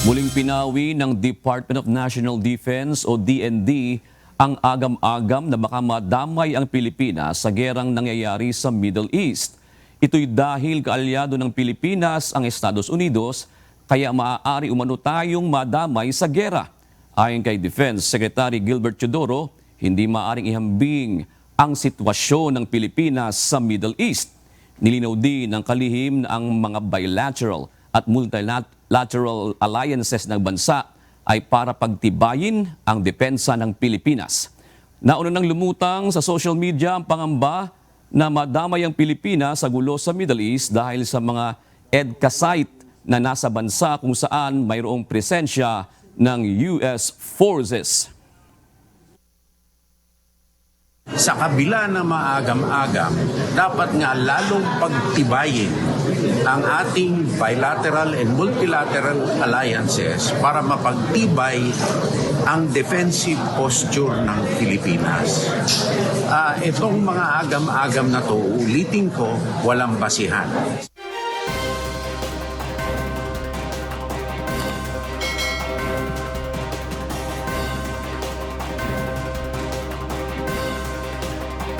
Muling pinawi ng Department of National Defense o DND ang agam-agam na baka madamay ang Pilipinas sa gerang nangyayari sa Middle East. Ito'y dahil kaalyado ng Pilipinas ang Estados Unidos, kaya maaari umano tayong madamay sa gera. Ayon kay Defense Secretary Gilbert Teodoro, hindi maaaring ihambing ang sitwasyon ng Pilipinas sa Middle East. Nilinaw din ng kalihim na ang mga bilateral at multilateral alliances ng bansa ay para pagtibayin ang depensa ng Pilipinas. Nauna nang lumutang sa social media ang pangamba na madamay ang Pilipinas sa gulo sa Middle East dahil sa mga EDCA site na nasa bansa kung saan mayroong presensya ng US forces. Sa kabila na maagam-agam, dapat nga lalong pagtibayin ang ating bilateral and multilateral alliances para mapagtibay ang defensive posture ng Pilipinas. Itong mga agam-agam na to, ulitin ko, walang basihan.